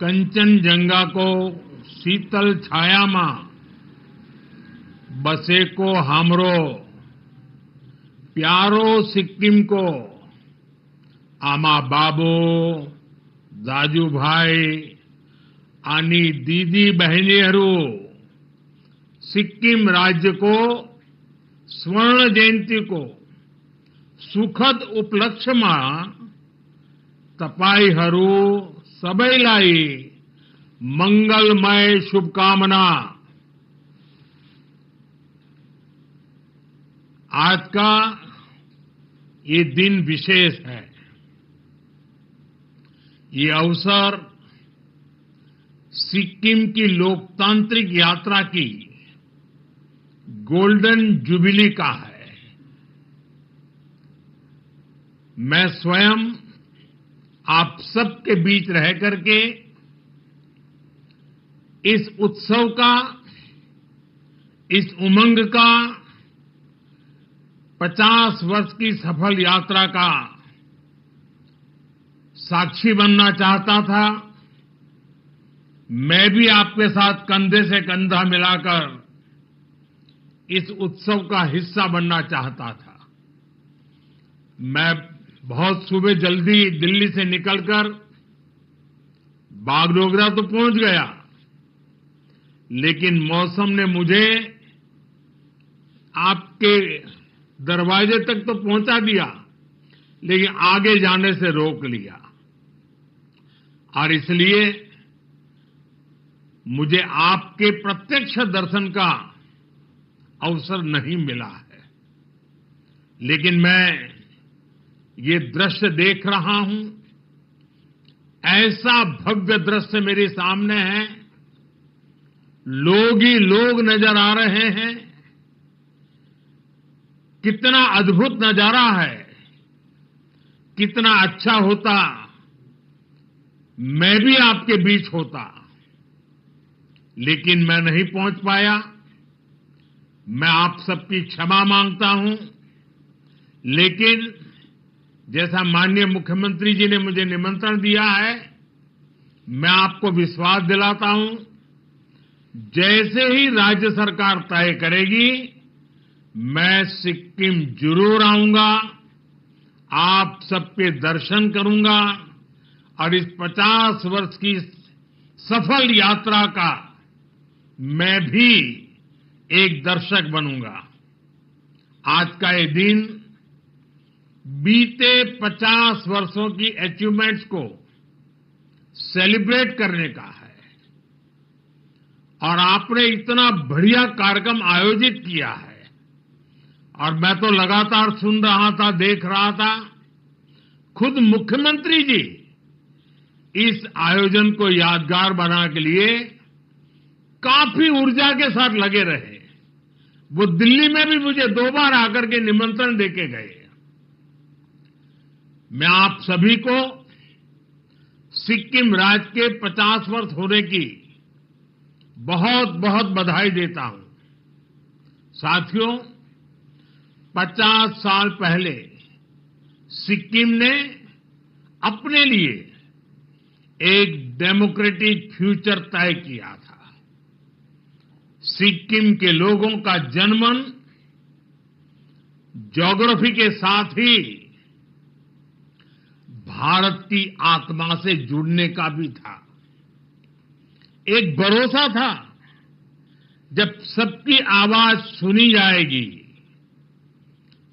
कंचनजंगा को शीतल छाया में बसे को हमरो प्यारो सिक्किम को आमा बाबो दाजू भाई आनी दीदी बहनीहरू सिक्किम राज्य को स्वर्ण जयंती को सुखद उपलक्ष्य में तपाईहरू सबैलाई मंगलमय शुभकामना। आज का ये दिन विशेष है। ये अवसर सिक्किम की लोकतांत्रिक यात्रा की गोल्डन जुबिली का है। मैं स्वयं आप सबके बीच रह करके इस उत्सव का, इस उमंग का 50 वर्ष की सफल यात्रा का साक्षी बनना चाहता था। मैं भी आपके साथ कंधे से कंधा मिलाकर इस उत्सव का हिस्सा बनना चाहता था। मैं बहुत सुबह जल्दी दिल्ली से निकलकर बागडोगरा तो पहुंच गया, लेकिन मौसम ने मुझे आपके दरवाजे तक तो पहुंचा दिया, लेकिन आगे जाने से रोक लिया। और इसलिए मुझे आपके प्रत्यक्ष दर्शन का अवसर नहीं मिला है। लेकिन मैं ये दृश्य देख रहा हूं, ऐसा भव्य दृश्य मेरे सामने है। लोग ही लोग नजर आ रहे हैं। कितना अद्भुत नजारा है। कितना अच्छा होता मैं भी आपके बीच होता, लेकिन मैं नहीं पहुंच पाया। मैं आप सबकी क्षमा मांगता हूं। लेकिन जैसा माननीय मुख्यमंत्री जी ने मुझे निमंत्रण दिया है, मैं आपको विश्वास दिलाता हूं, जैसे ही राज्य सरकार तय करेगी, मैं सिक्किम जरूर आऊंगा, आप सबके दर्शन करूंगा और इस 50 वर्ष की सफल यात्रा का मैं भी एक दर्शक बनूंगा। आज का ये दिन बीते 50 वर्षों की अचीवमेंट्स को सेलिब्रेट करने का है। और आपने इतना बढ़िया कार्यक्रम आयोजित किया है, और मैं तो लगातार सुन रहा था, देख रहा था। खुद मुख्यमंत्री जी इस आयोजन को यादगार बनाने के लिए काफी ऊर्जा के साथ लगे रहे। वो दिल्ली में भी मुझे 2 बार आकर के निमंत्रण देके गए। मैं आप सभी को सिक्किम राज्य के 50 वर्ष होने की बहुत बहुत बधाई देता हूं। साथियों, 50 साल पहले सिक्किम ने अपने लिए एक डेमोक्रेटिक फ्यूचर तय किया था। सिक्किम के लोगों का जनमन ज्योग्राफी के साथ ही भारत की आत्मा से जुड़ने का भी था। एक भरोसा था, जब सबकी आवाज सुनी जाएगी,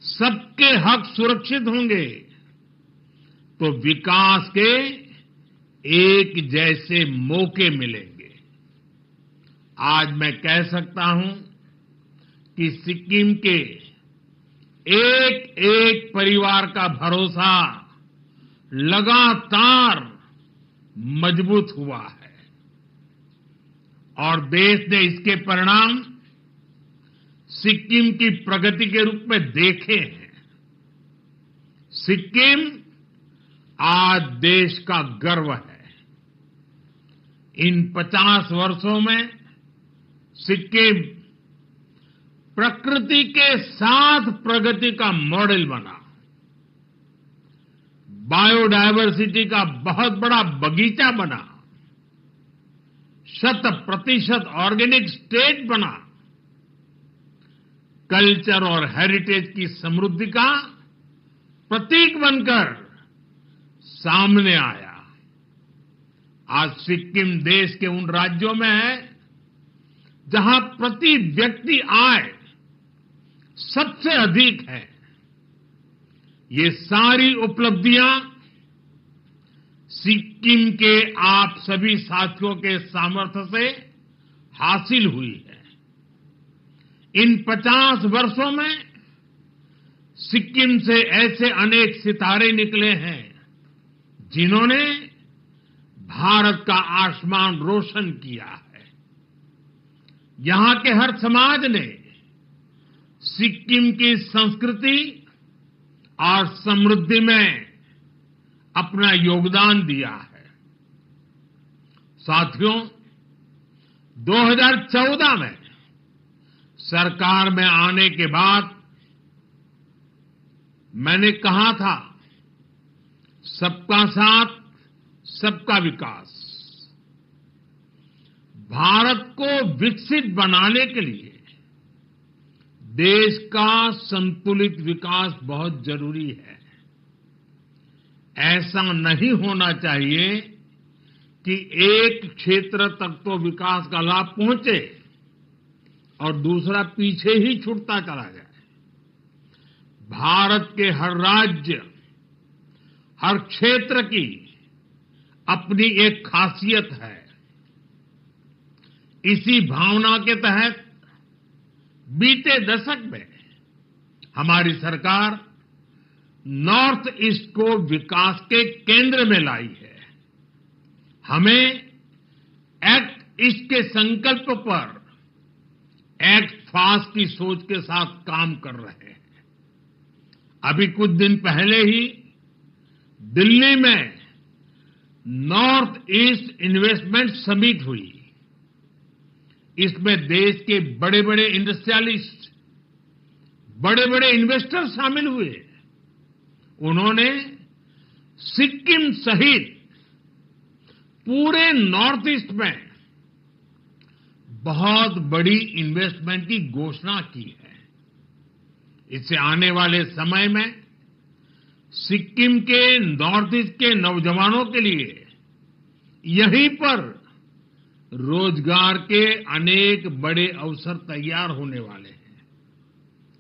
सबके हक सुरक्षित होंगे, तो विकास के एक जैसे मौके मिलेंगे। आज मैं कह सकता हूं कि सिक्किम के एक एक परिवार का भरोसा लगातार मजबूत हुआ है, और देश ने इसके परिणाम सिक्किम की प्रगति के रूप में देखे हैं। सिक्किम आज देश का गर्व है। इन 50 वर्षों में सिक्किम प्रकृति के साथ प्रगति का मॉडल बना। बायोडायवर्सिटी का बहुत बड़ा बगीचा बना। 100% ऑर्गेनिक स्टेट बना, कल्चर और हेरिटेज की समृद्धि का प्रतीक बनकर सामने आया। आज सिक्किम देश के उन राज्यों में है जहां प्रति व्यक्ति आय सबसे अधिक है। ये सारी उपलब्धियां सिक्किम के आप सभी साथियों के सामर्थ्य से हासिल हुई है। इन 50 वर्षों में सिक्किम से ऐसे अनेक सितारे निकले हैं जिन्होंने भारत का आसमान रोशन किया है। यहां के हर समाज ने सिक्किम की संस्कृति और समृद्धि में अपना योगदान दिया है। साथियों, 2014 में सरकार में आने के बाद मैंने कहा था, सबका साथ सबका विकास। भारत को विकसित बनाने के लिए देश का संतुलित विकास बहुत जरूरी है। ऐसा नहीं होना चाहिए कि एक क्षेत्र तक तो विकास का लाभ पहुंचे और दूसरा पीछे ही छूटता चला जाए। भारत के हर राज्य, हर क्षेत्र की अपनी एक खासियत है। इसी भावना के तहत बीते दशक में हमारी सरकार नॉर्थ ईस्ट को विकास के केंद्र में लाई है। हमें एक्ट ईस्ट के संकल्प पर एक्ट फास्ट की सोच के साथ काम कर रहे हैं। अभी कुछ दिन पहले ही दिल्ली में नॉर्थ ईस्ट इन्वेस्टमेंट समिट हुई। इसमें देश के बड़े बड़े इंडस्ट्रियलिस्ट, बड़े बड़े इन्वेस्टर शामिल हुए। उन्होंने सिक्किम सहित पूरे नॉर्थ ईस्ट में बहुत बड़ी इन्वेस्टमेंट की घोषणा की है। इससे आने वाले समय में सिक्किम के नॉर्थ ईस्ट के नौजवानों के लिए यहीं पर रोजगार के अनेक बड़े अवसर तैयार होने वाले हैं।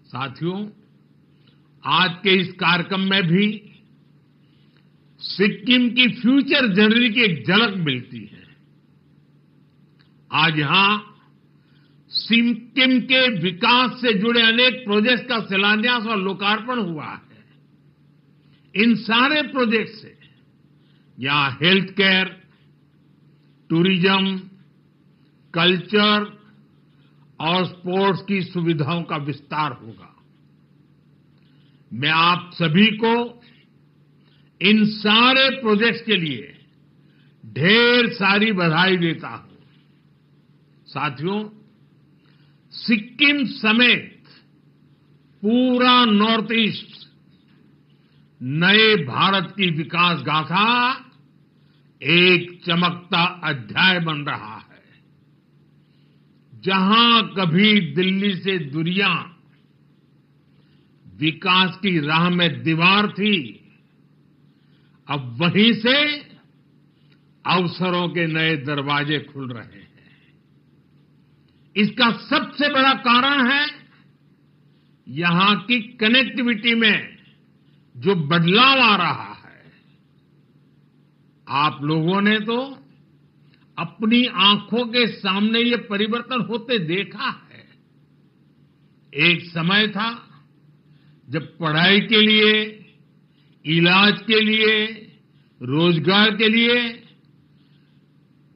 साथियों, आज के इस कार्यक्रम में भी सिक्किम की फ्यूचर जर्नी की एक झलक मिलती है। आज यहां सिक्किम के विकास से जुड़े अनेक प्रोजेक्ट्स का शिलान्यास और लोकार्पण हुआ है। इन सारे प्रोजेक्ट से यहां हेल्थ केयर, टूरिज्म, कल्चर और स्पोर्ट्स की सुविधाओं का विस्तार होगा। मैं आप सभी को इन सारे प्रोजेक्ट्स के लिए ढेर सारी बधाई देता हूं। साथियों, सिक्किम समेत पूरा नॉर्थ ईस्ट नए भारत की विकास गाथा एक चमकता अध्याय बन रहा है। जहां कभी दिल्ली से दूरियां विकास की राह में दीवार थी, अब वहीं से अवसरों के नए दरवाजे खुल रहे हैं। इसका सबसे बड़ा कारण है यहां की कनेक्टिविटी में जो बदलाव आ रहा है। आप लोगों ने तो अपनी आंखों के सामने ये परिवर्तन होते देखा है। एक समय था जब पढ़ाई के लिए, इलाज के लिए, रोजगार के लिए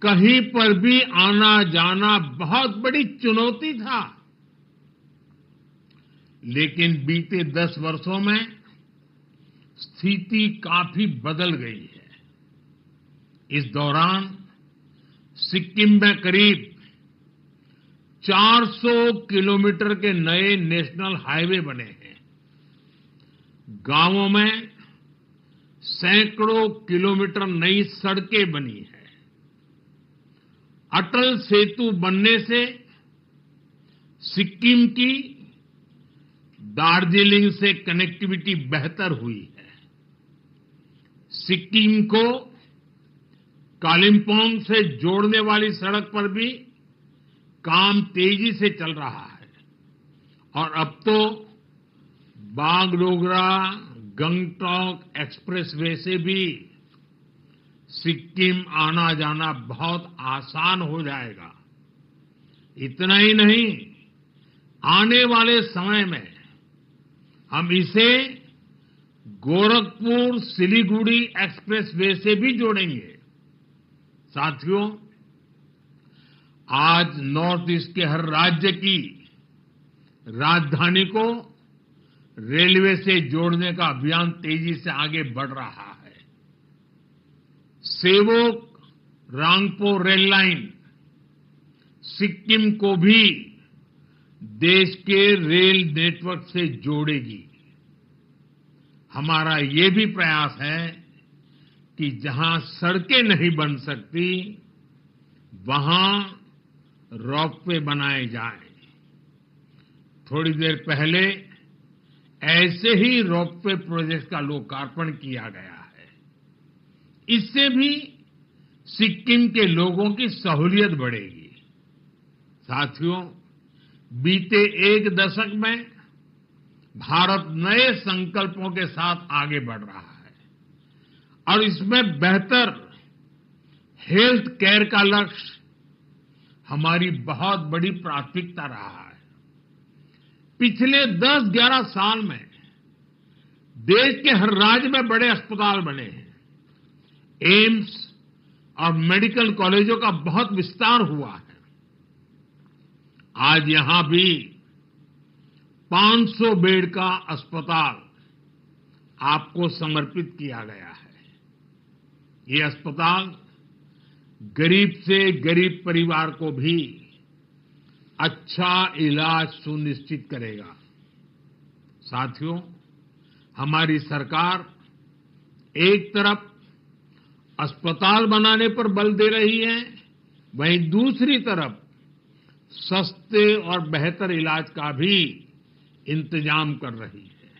कहीं पर भी आना जाना बहुत बड़ी चुनौती था। लेकिन बीते 10 वर्षों में स्थिति काफी बदल गई है। इस दौरान सिक्किम में करीब 400 किलोमीटर के नए नेशनल हाईवे बने हैं। गांवों में सैकड़ों किलोमीटर नई सड़कें बनी हैं। अटल सेतु बनने से सिक्किम की दार्जिलिंग से कनेक्टिविटी बेहतर हुई है। सिक्किम को कालिम्पोंग से जोड़ने वाली सड़क पर भी काम तेजी से चल रहा है और अब तो बागडोगरा गंगटोक एक्सप्रेसवे से भी सिक्किम आना जाना बहुत आसान हो जाएगा। इतना ही नहीं, आने वाले समय में हम इसे गोरखपुर सिलीगुड़ी एक्सप्रेसवे से भी जोड़ेंगे। साथियों, आज नॉर्थ ईस्ट के हर राज्य की राजधानी को रेलवे से जोड़ने का अभियान तेजी से आगे बढ़ रहा है। सेवोक रांगपो रेल लाइन सिक्किम को भी देश के रेल नेटवर्क से जोड़ेगी। हमारा ये भी प्रयास है कि जहां सड़कें नहीं बन सकती, वहां रोपवे बनाए जाएं। थोड़ी देर पहले ऐसे ही रोपवे प्रोजेक्ट का लोकार्पण किया गया है। इससे भी सिक्किम के लोगों की सहूलियत बढ़ेगी। साथियों, बीते एक दशक में भारत नए संकल्पों के साथ आगे बढ़ रहा है और इसमें बेहतर हेल्थ केयर का लक्ष्य हमारी बहुत बड़ी प्राथमिकता रहा है। पिछले 10-11 साल में देश के हर राज्य में बड़े अस्पताल बने हैं। एम्स और मेडिकल कॉलेजों का बहुत विस्तार हुआ है। आज यहां भी 500 बेड का अस्पताल आपको समर्पित किया गया है। ये अस्पताल गरीब से गरीब परिवार को भी अच्छा इलाज सुनिश्चित करेगा। साथियों, हमारी सरकार एक तरफ अस्पताल बनाने पर बल दे रही है, वहीं दूसरी तरफ सस्ते और बेहतर इलाज का भी इंतजाम कर रही है।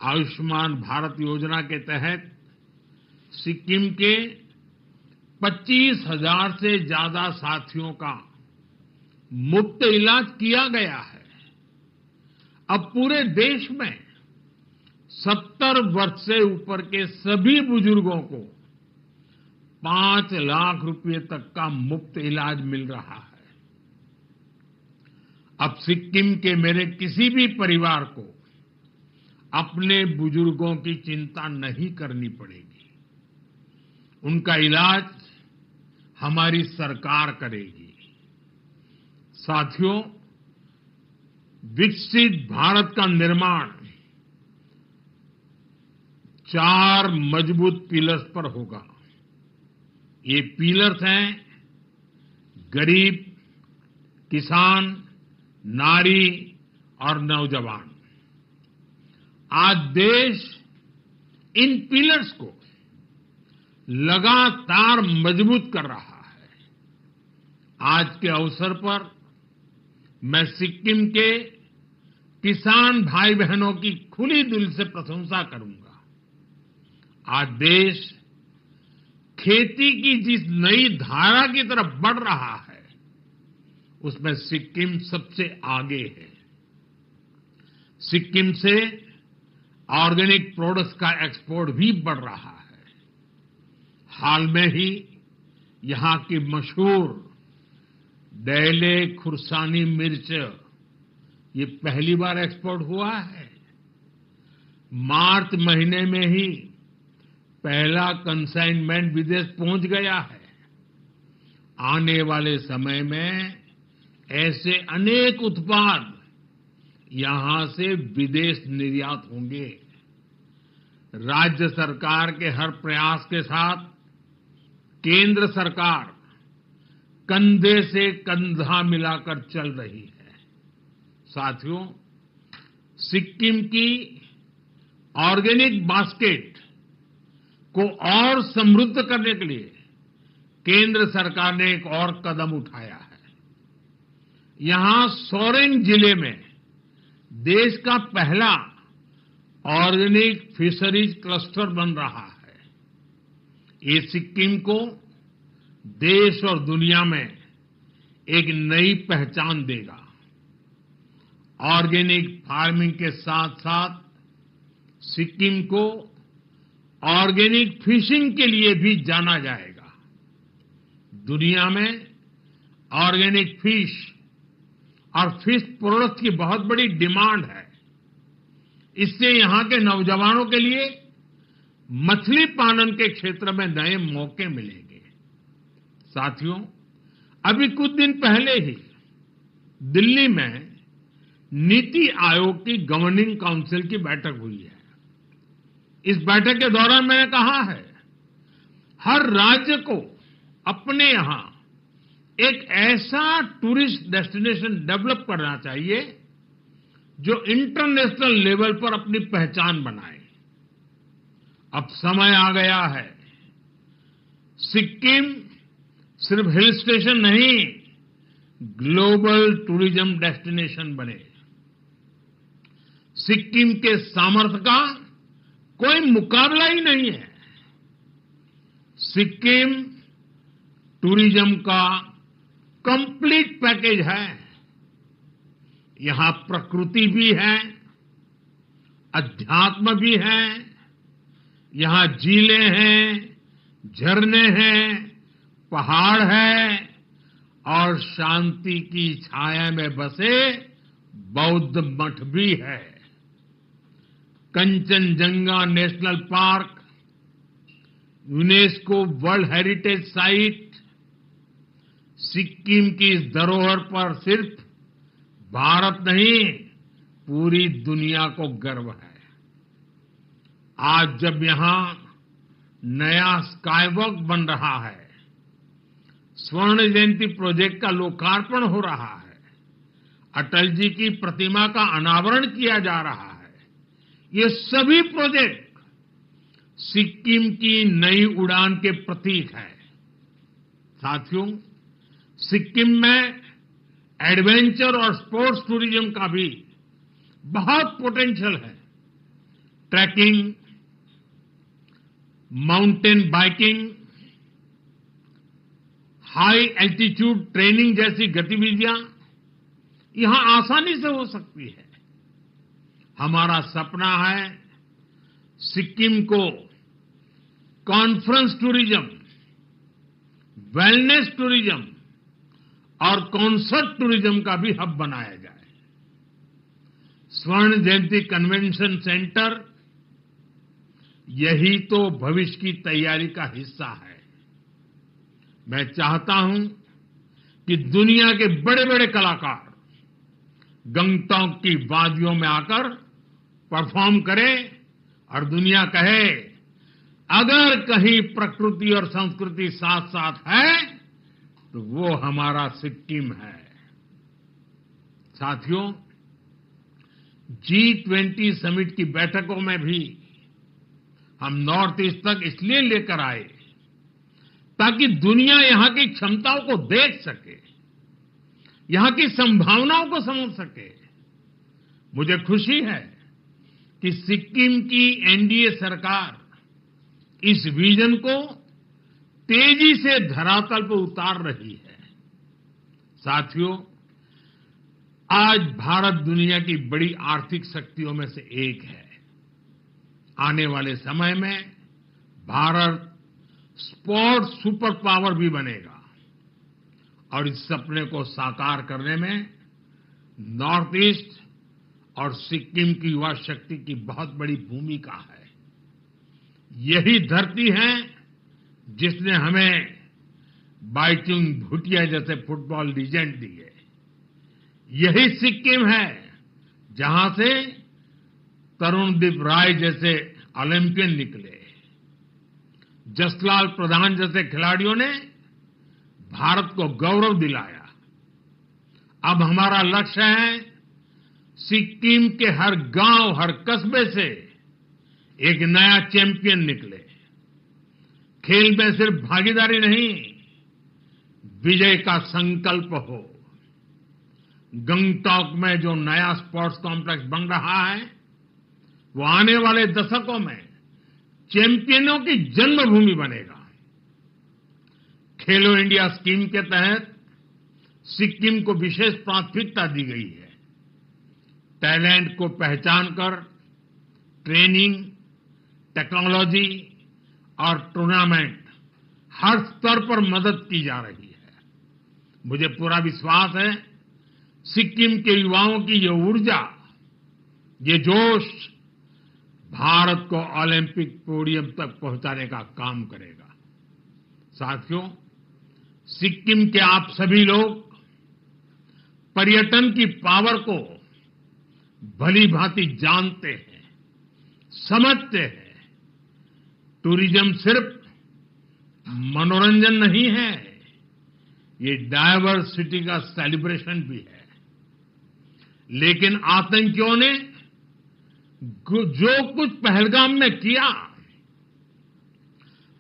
आयुष्मान भारत योजना के तहत सिक्किम के 25,000 से ज्यादा साथियों का मुफ्त इलाज किया गया है। अब पूरे देश में 70 वर्ष से ऊपर के सभी बुजुर्गों को 5 लाख रुपए तक का मुफ्त इलाज मिल रहा है। अब सिक्किम के मेरे किसी भी परिवार को अपने बुजुर्गों की चिंता नहीं करनी पड़ेगी। उनका इलाज हमारी सरकार करेगी। साथियों, विकसित भारत का निर्माण 4 मजबूत पिलर्स पर होगा। ये पिलर्स हैं गरीब, किसान, नारी और नौजवान। आज देश इन पिलर्स को लगातार मजबूत कर रहा है। आज के अवसर पर मैं सिक्किम के किसान भाई बहनों की खुली दिल से प्रशंसा करूंगा। आज देश खेती की जिस नई धारा की तरफ बढ़ रहा है, उसमें सिक्किम सबसे आगे है। सिक्किम से ऑर्गेनिक प्रोडक्ट्स का एक्सपोर्ट भी बढ़ रहा है। हाल में ही यहां की मशहूर डेले खुरसानी मिर्च ये पहली बार एक्सपोर्ट हुआ है। मार्च महीने में ही पहला कंसाइनमेंट विदेश पहुंच गया है। आने वाले समय में ऐसे अनेक उत्पाद यहां से विदेश निर्यात होंगे। राज्य सरकार के हर प्रयास के साथ केंद्र सरकार कंधे से कंधा मिलाकर चल रही है। साथियों, सिक्किम की ऑर्गेनिक बास्केट को और समृद्ध करने के लिए केंद्र सरकार ने एक और कदम उठाया है। यहां सोरेंग जिले में देश का पहला ऑर्गेनिक फिशरीज क्लस्टर बन रहा है। ये सिक्किम को देश और दुनिया में एक नई पहचान देगा। ऑर्गेनिक फार्मिंग के साथ साथ सिक्किम को ऑर्गेनिक फिशिंग के लिए भी जाना जाएगा। दुनिया में ऑर्गेनिक फिश और फिश प्रोडक्ट की बहुत बड़ी डिमांड है। इससे यहां के नौजवानों के लिए मछली पालन के क्षेत्र में नए मौके मिलेंगे। साथियों, अभी कुछ दिन पहले ही दिल्ली में नीति आयोग की गवर्निंग काउंसिल की बैठक हुई है। इस बैठक के दौरान मैंने कहा है, हर राज्य को अपने यहां एक ऐसा टूरिस्ट डेस्टिनेशन डेवलप करना चाहिए जो इंटरनेशनल लेवल पर अपनी पहचान बनाए। अब समय आ गया है, सिक्किम सिर्फ हिल स्टेशन नहीं, ग्लोबल टूरिज्म डेस्टिनेशन बने। सिक्किम के सामर्थ्य का कोई मुकाबला ही नहीं है। सिक्किम टूरिज्म का कंप्लीट पैकेज है। यहां प्रकृति भी है, अध्यात्म भी है, यहां झीलें हैं, झरने हैं, पहाड़ है और शांति की छाया में बसे बौद्ध मठ भी है। Kanchenjunga national park, UNESCO world heritage site, Sikkim की इस धरोहर पर सिर्फ भारत नहीं, पूरी दुनिया को गर्व है। आज जब यहां नया स्काईवॉक बन रहा है, स्वर्ण जयंती प्रोजेक्ट का लोकार्पण हो रहा है, अटल जी की प्रतिमा का अनावरण किया जा रहा है, ये सभी प्रोजेक्ट सिक्किम की नई उड़ान के प्रतीक है। साथियों, सिक्किम में एडवेंचर और स्पोर्ट्स टूरिज्म का भी बहुत पोटेंशियल है। Trekking, mountain biking, high altitude training जैसी गतिविधियां यहां आसानी से हो सकती है। हमारा सपना है सिक्किम को कॉन्फ्रेंस टूरिज्म, वेलनेस टूरिज्म और कॉन्सर्ट टूरिज्म का भी हब बनाया जाए। स्वर्ण जयंती कन्वेंशन सेंटर यही तो भविष्य की तैयारी का हिस्सा है। मैं चाहता हूं कि दुनिया के बड़े बड़े कलाकार गंगटोक की वादियों में आकर परफॉर्म करें और दुनिया कहे, अगर कहीं प्रकृति और संस्कृति साथ साथ है तो वो हमारा सिक्किम है। साथियों, G20 समिट की बैठकों में भी हम नॉर्थ ईस्ट तक इसलिए लेकर आए ताकि दुनिया यहां की क्षमताओं को देख सके, यहां की संभावनाओं को समझ सके। मुझे खुशी है कि सिक्किम की एनडीए सरकार इस विजन को तेजी से धरातल पर उतार रही है। साथियों, आज भारत दुनिया की बड़ी आर्थिक शक्तियों में से एक है। आने वाले समय में भारत स्पोर्ट्स सुपर पावर भी बनेगा और इस सपने को साकार करने में नॉर्थ ईस्ट और सिक्किम की युवा शक्ति की बहुत बड़ी भूमिका है। यही धरती है जिसने हमें बाइचुंग भूटिया जैसे फुटबॉल लीजेंड दिए। यही सिक्किम है जहां से तरुणदीप राय जैसे ओलंपियन निकले। जसलाल प्रधान जैसे खिलाड़ियों ने भारत को गौरव दिलाया। अब हमारा लक्ष्य है सिक्किम के हर गांव, हर कस्बे से एक नया चैंपियन निकले। खेल में सिर्फ भागीदारी नहीं, विजय का संकल्प हो। गंगटॉक में जो नया स्पोर्ट्स कॉम्प्लेक्स बन रहा है, वो आने वाले दशकों में चैंपियनों की जन्मभूमि बनेगा। खेलो इंडिया स्कीम के तहत सिक्किम को विशेष प्राथमिकता दी गई है। टैलेंट को पहचान कर ट्रेनिंग, टेक्नोलॉजी और टूर्नामेंट हर स्तर पर मदद की जा रही है। मुझे पूरा विश्वास है, सिक्किम के युवाओं की ये ऊर्जा, ये जोश भारत को ओलंपिक पोडियम तक पहुंचाने का काम करेगा। साथियों, सिक्किम के आप सभी लोग पर्यटन की पावर को भली भांति जानते हैं, समझते हैं। टूरिज्म सिर्फ मनोरंजन नहीं है, ये डायवर्सिटी का सेलिब्रेशन भी है। लेकिन आतंकियों ने जो कुछ पहलगाम में किया,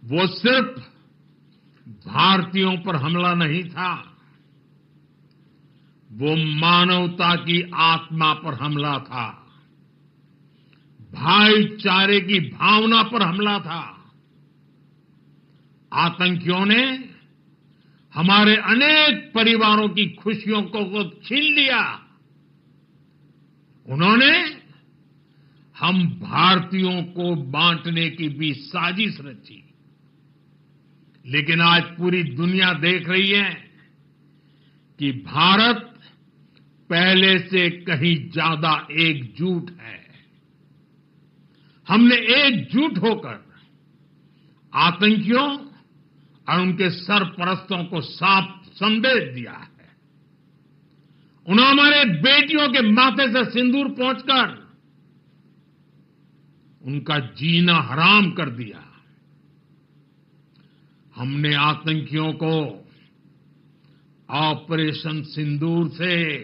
वो सिर्फ भारतीयों पर हमला नहीं था, वो मानवता की आत्मा पर हमला था, भाईचारे की भावना पर हमला था। आतंकियों ने हमारे अनेक परिवारों की खुशियों को छीन लिया। उन्होंने हम भारतीयों को बांटने की भी साजिश रची। लेकिन आज पूरी दुनिया देख रही है कि भारत पहले से कहीं ज्यादा एकजुट है। हमने एकजुट होकर आतंकियों और उनके सरपरस्तों को साफ संदेश दिया है। उन्होंने हमारे बेटियों के माथे से सिंदूर पोंछकर उनका जीना हराम कर दिया। हमने आतंकियों को ऑपरेशन सिंदूर से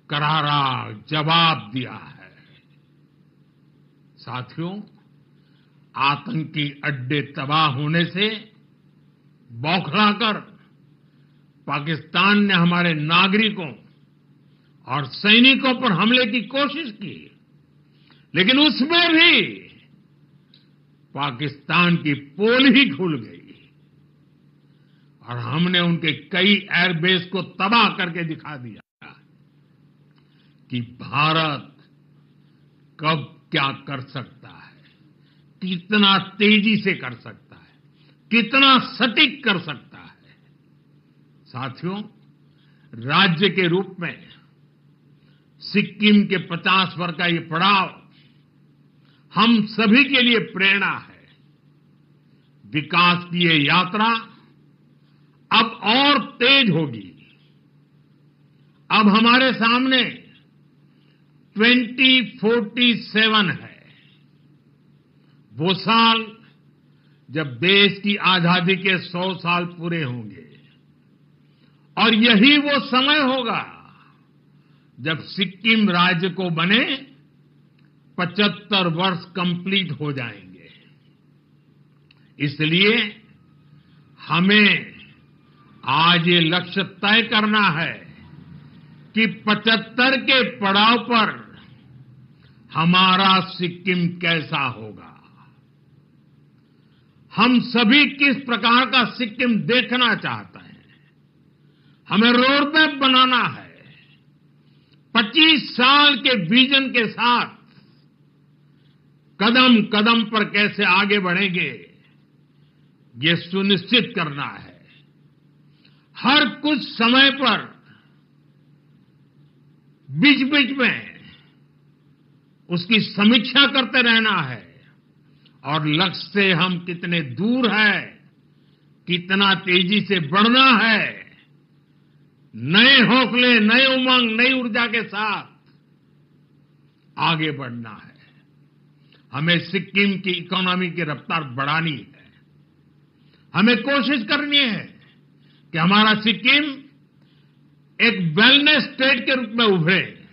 करारा जवाब दिया है। साथियों, आतंकी अड्डे तबाह होने से बौखलाकर पाकिस्तान ने हमारे नागरिकों और सैनिकों पर हमले की कोशिश की, लेकिन उसमें भी पाकिस्तान की पोल ही खुल गई और हमने उनके कई एयरबेस को तबाह करके दिखा दिया कि भारत कब क्या कर सकता है, कितना तेजी से कर सकता है, कितना सटीक कर सकता है। साथियों, राज्य के रूप में सिक्किम के 50 वर्ष का ये पड़ाव हम सभी के लिए प्रेरणा है। विकास की ये यात्रा अब और तेज होगी। अब हमारे सामने 2047 है, वो साल जब देश की आजादी के 100 साल पूरे होंगे। और यही वो समय होगा जब सिक्किम राज्य को बने 75 वर्ष कंप्लीट हो जाएंगे। इसलिए हमें आज ये लक्ष्य तय करना है कि 75 के पड़ाव पर हमारा सिक्किम कैसा होगा। हम सभी किस प्रकार का सिक्किम देखना चाहते हैं। हमें रोड मैप बनाना है। 25 साल के विजन के साथ कदम कदम पर कैसे आगे बढ़ेंगे, ये सुनिश्चित करना है। हर कुछ समय पर बीच बीच में उसकी समीक्षा करते रहना है और लक्ष्य से हम कितने दूर हैं, कितना तेजी से बढ़ना है। नए हौसले, नए उमंग, नई ऊर्जा के साथ आगे बढ़ना है। हमें सिक्किम की इकोनॉमी की रफ्तार बढ़ानी है। हमें कोशिश करनी है कि हमारा सिक्किम एक वेलनेस स्टेट के रूप में उभरे।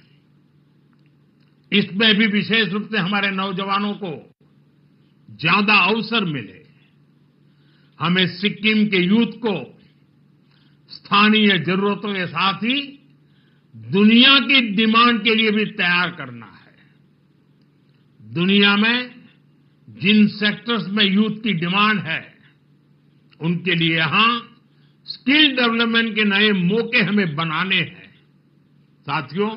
इसमें भी विशेष रूप से हमारे नौजवानों को ज्यादा अवसर मिले। हमें सिक्किम के यूथ को स्थानीय जरूरतों के साथ ही दुनिया की डिमांड के लिए भी तैयार करना है। दुनिया में जिन सेक्टर्स में यूथ की डिमांड है, उनके लिए यहां स्किल डेवलपमेंट के नए मौके हमें बनाने हैं। साथियों,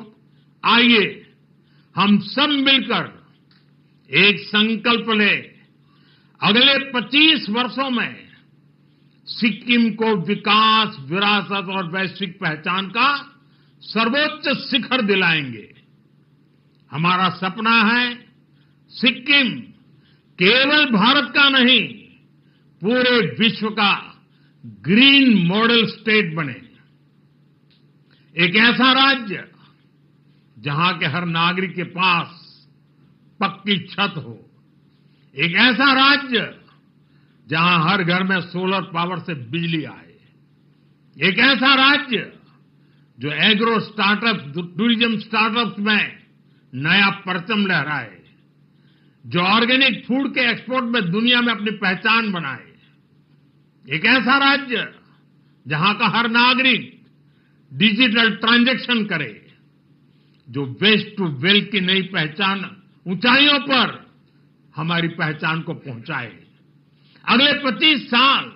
आइए हम सब मिलकर एक संकल्प लें, अगले 25 वर्षों में सिक्किम को विकास, विरासत और वैश्विक पहचान का सर्वोच्च शिखर दिलाएंगे। हमारा सपना है सिक्किम केवल भारत का नहीं, पूरे विश्व का ग्रीन मॉडल स्टेट बने। एक ऐसा राज्य जहां के हर नागरिक के पास पक्की छत हो, एक ऐसा राज्य जहां हर घर में सोलर पावर से बिजली आए, एक ऐसा राज्य जो एग्रो स्टार्टअप, टूरिज्म स्टार्टअप्स में नया परचम लहराए, जो ऑर्गेनिक फूड के एक्सपोर्ट में दुनिया में अपनी पहचान बनाए, एक ऐसा राज्य जहां का हर नागरिक डिजिटल ट्रांजैक्शन करे, जो वेस्ट टू वेल्थ की नई पहचान ऊंचाइयों पर हमारी पहचान को पहुंचाए। अगले 25 साल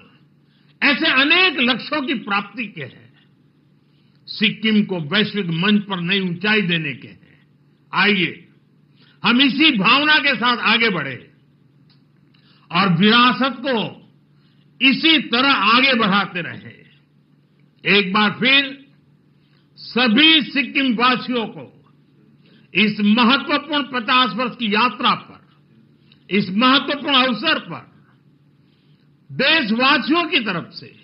ऐसे अनेक लक्ष्यों की प्राप्ति के हैं, सिक्किम को वैश्विक मंच पर नई ऊंचाई देने के हैं। आइए हम इसी भावना के साथ आगे बढ़े और विरासत को इसी तरह आगे बढ़ाते रहे। एक बार फिर सभी सिक्किम वासियों को इस महत्वपूर्ण 50 वर्ष की यात्रा पर, इस महत्वपूर्ण अवसर पर देशवासियों की तरफ से,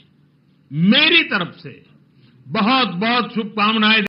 मेरी तरफ से बहुत बहुत शुभकामनाएं